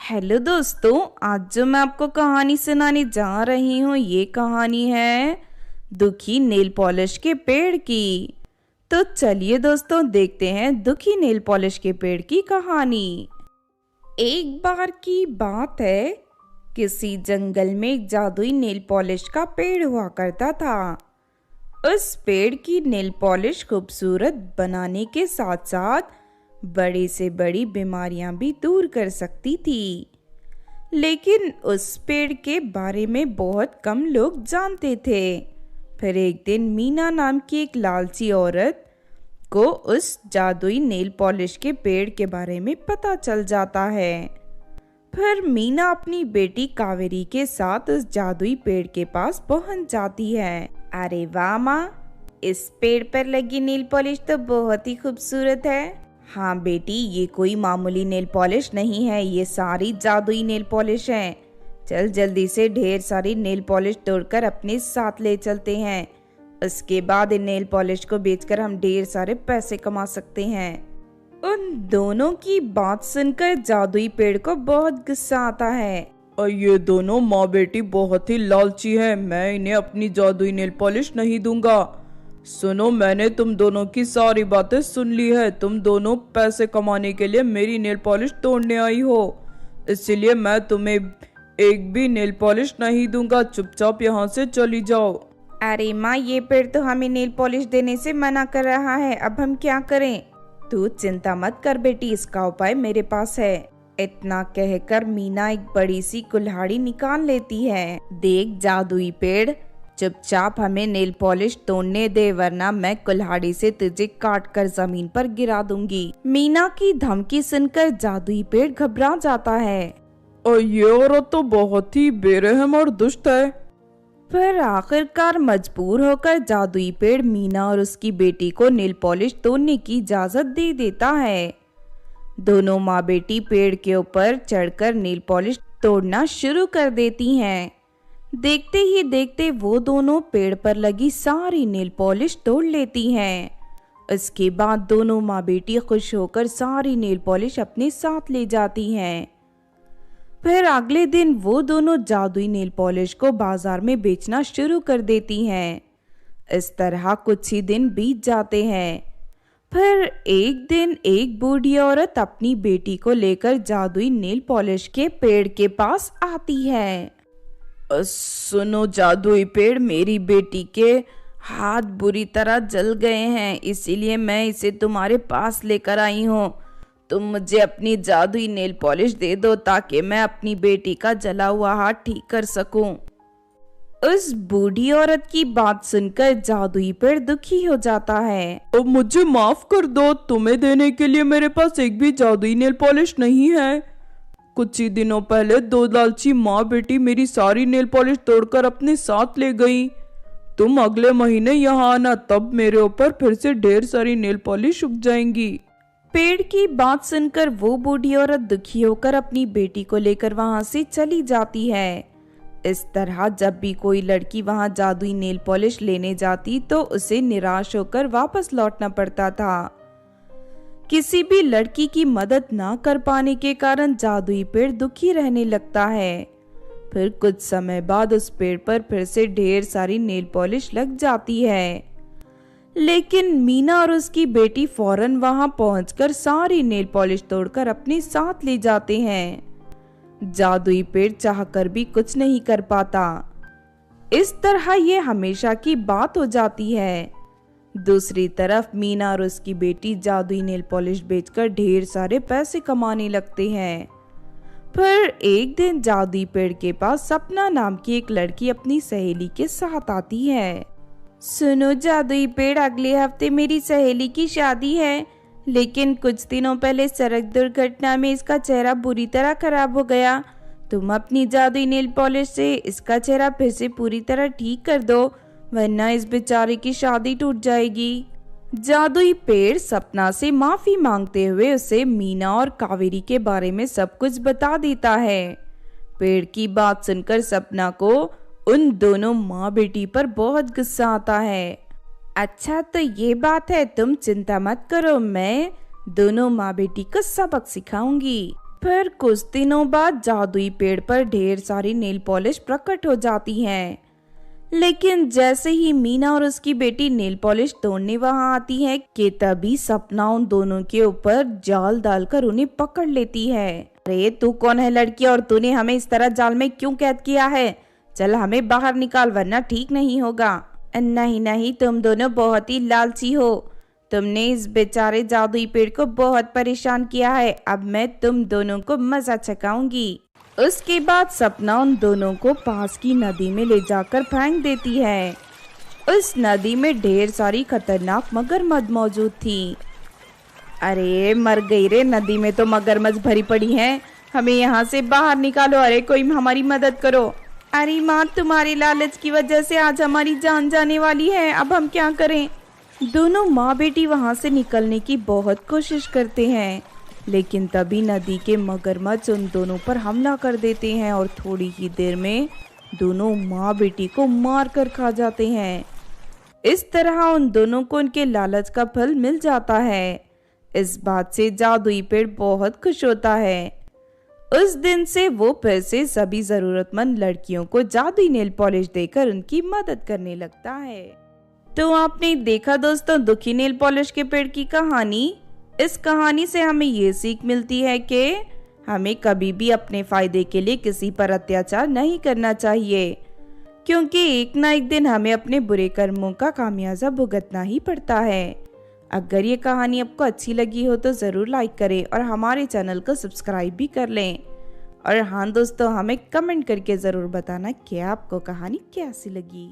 Hello दोस्तों, आज जो मैं आपको कहानी सुनाने जा रही हूँ ये कहानी है दुखी नेल पॉलिश के पेड़ की। तो चलिए दोस्तों देखते हैं दुखी नेल पॉलिश के पेड़ की कहानी। एक बार की बात है, किसी जंगल में एक जादुई नेल पॉलिश का पेड़ हुआ करता था। उस पेड़ की नेल पॉलिश खूबसूरत बनाने के साथ साथ बड़ी से बड़ी बीमारियां भी दूर कर सकती थी। लेकिन उस पेड़ के बारे में बहुत कम लोग जानते थे। फिर एक दिन मीना नाम की एक लालची औरत को उस जादुई नेल पॉलिश के पेड़ के बारे में पता चल जाता है। फिर मीना अपनी बेटी कावेरी के साथ उस जादुई पेड़ के पास पहुंच जाती है। अरे वाह माँ, इस पेड़ पर लगी नेल पॉलिश तो बहुत ही खूबसूरत है। हाँ बेटी, ये कोई मामूली नेल पॉलिश नहीं है, ये सारी जादुई नेल पॉलिश है। चल जल्दी से ढेर सारी नेल पॉलिश तोड़कर अपने साथ ले चलते हैं। उसके बाद इन नेल पॉलिश को बेचकर हम ढेर सारे पैसे कमा सकते हैं। उन दोनों की बात सुनकर जादुई पेड़ को बहुत गुस्सा आता है। और ये दोनों माँ बेटी बहुत ही लालची हैं। मैं इन्हें अपनी जादुई नेल पॉलिश नहीं दूंगा। सुनो, मैंने तुम दोनों की सारी बातें सुन ली है। तुम दोनों पैसे कमाने के लिए मेरी नेल पॉलिश तोड़ने आई हो, इसलिए मैं तुम्हें एक भी नेल पॉलिश नहीं दूंगा। चुपचाप यहाँ से चली जाओ। अरे माँ, ये पेड़ तो हमें नेल पॉलिश देने से मना कर रहा है, अब हम क्या करें? तू चिंता मत कर बेटी, इसका उपाय मेरे पास है। इतना कहकर मीना एक बड़ी सी कुल्हाड़ी निकाल लेती है। देख जादुई पेड़, चुपचाप हमें नेल पॉलिश तोड़ने दे, वरना मैं कुल्हाड़ी से तुझे काट कर जमीन पर गिरा दूंगी। मीना की धमकी सुनकर जादुई पेड़ घबरा जाता है। और ये औरत तो बहुत ही बेरहम और दुष्ट है। फिर आखिरकार मजबूर होकर जादुई पेड़ मीना और उसकी बेटी को नेल पॉलिश तोड़ने की इजाजत दे देता है। दोनों माँ बेटी पेड़ के ऊपर चढ़कर नेल पॉलिश तोड़ना शुरू कर देती हैं। देखते ही देखते वो दोनों पेड़ पर लगी सारी नेल पॉलिश तोड़ लेती हैं। इसके बाद दोनों माँ बेटी खुश होकर सारी नेल पॉलिश अपने साथ ले जाती हैं। फिर अगले दिन वो दोनों जादुई नेल पॉलिश को बाजार में बेचना शुरू कर देती हैं। इस तरह कुछ ही दिन बीत जाते हैं। फिर एक दिन एक बूढ़ी औरत अपनी बेटी को लेकर जादुई नेल पॉलिश के पेड़ के पास आती है। सुनो जादुई पेड़, मेरी बेटी के हाथ बुरी तरह जल गए हैं, इसीलिए मैं इसे तुम्हारे पास लेकर आई हूँ। तुम मुझे अपनी जादुई नेल पॉलिश दे दो ताकि मैं अपनी बेटी का जला हुआ हाथ ठीक कर सकूं। उस बूढ़ी औरत की बात सुनकर जादुई पेड़ दुखी हो जाता है। अब मुझे माफ कर दो, तुम्हें देने के लिए मेरे पास एक भी जादुई नेल पॉलिश नहीं है। कुछ ही दिनों पहले दो लालची माँ बेटी मेरी सारी नेल पॉलिश तोड़कर अपने साथ ले गई। तुम अगले महीने यहाँ आना, तब मेरे ऊपर फिर से ढेर सारी नेल पॉलिश उग जाएंगी। पेड़ की बात सुनकर वो बूढ़ी औरत दुखी होकर अपनी बेटी को लेकर वहां से चली जाती है। इस तरह जब भी कोई लड़की वहां जादुई नेल पॉलिश लेने जाती तो उसे निराश होकर वापस लौटना पड़ता था। किसी भी लड़की की मदद ना कर पाने के कारण जादुई पेड़ दुखी रहने लगता है। फिर कुछ समय बाद उस पेड़ पर फिर से ढेर सारी नेल पॉलिश लग जाती है। लेकिन मीना और उसकी बेटी फौरन वहां पहुंचकर सारी नेल पॉलिश तोड़कर अपने साथ ले जाते हैं। जादुई पेड़ चाहकर भी कुछ नहीं कर पाता। इस तरह ये हमेशा की बात हो जाती है। दूसरी तरफ मीना और उसकी बेटी जादुई नेल पॉलिश बेचकर ढेर सारे पैसे कमाने लगते हैं। फिर एक दिन जादुई पेड़ के पास सपना नाम की एक लड़की अपनी सहेली के साथ आती है। सुनो जादुई पेड़, अगले हफ्ते मेरी सहेली की शादी है, लेकिन कुछ दिनों पहले सड़क दुर्घटना में इसका चेहरा बुरी तरह खराब हो गया। तुम अपनी जादुई नेल पॉलिश से इसका चेहरा फिर से पूरी तरह ठीक कर दो, वरना इस बेचारे की शादी टूट जाएगी। जादुई पेड़ सपना से माफी मांगते हुए उसे मीना और कावेरी के बारे में सब कुछ बता देता है। पेड़ की बात सुनकर सपना को उन दोनों माँ बेटी पर बहुत गुस्सा आता है। अच्छा तो ये बात है, तुम चिंता मत करो, मैं दोनों माँ बेटी को सबक सिखाऊंगी। फिर कुछ दिनों बाद जादुई पेड़ पर ढेर सारी नेल पॉलिश प्रकट हो जाती हैं। लेकिन जैसे ही मीना और उसकी बेटी नेल पॉलिश तोड़ने वहां आती है कि तभी सपना उन दोनों के ऊपर जाल डालकर उन्हें पकड़ लेती है। अरे तू कौन है लड़की, और तूने हमें इस तरह जाल में क्यों कैद किया है? चल हमें बाहर निकाल वरना ठीक नहीं होगा। नहीं नहीं, तुम दोनों बहुत ही लालची हो। तुमने इस बेचारे जादुई पेड़ को बहुत परेशान किया है। अब मैं तुम दोनों को मजा चखाऊंगी। उसके बाद सपना उन दोनों को पास की नदी में ले जाकर फेंक देती है। उस नदी में ढेर सारी खतरनाक मगरमच्छ मौजूद थी। अरे मर गई रे, नदी में तो मगरमच्छ भरी पड़ी हैं। हमें यहाँ से बाहर निकालो। अरे कोई हमारी मदद करो। अरे माँ, तुम्हारे लालच की वजह से आज हमारी जान जाने वाली है। अब हम क्या करें? दोनों माँ बेटी वहाँ से निकलने की बहुत कोशिश करते हैं, लेकिन तभी नदी के मगरमच्छ उन दोनों पर हमला कर देते हैं और थोड़ी ही देर में दोनों माँ बेटी को मार कर खा जाते हैं। इस तरह उन दोनों को उनके लालच का फल मिल जाता है। इस बात से जादुई पेड़ बहुत खुश होता है। उस दिन से वो फिर से सभी जरूरतमंद लड़कियों को जादुई नेल पॉलिश देकर उनकी मदद करने लगता है। तो आपने देखा दोस्तों दुखी नेल पॉलिश के पेड़ की कहानी। इस कहानी से हमें ये सीख मिलती है कि हमें कभी भी अपने फायदे के लिए किसी पर अत्याचार नहीं करना चाहिए, क्योंकि एक ना एक दिन हमें अपने बुरे कर्मों का खामियाजा भुगतना ही पड़ता है। अगर ये कहानी आपको अच्छी लगी हो तो ज़रूर लाइक करें और हमारे चैनल को सब्सक्राइब भी कर लें। और हाँ दोस्तों, हमें कमेंट करके ज़रूर बताना कि आपको कहानी कैसी लगी।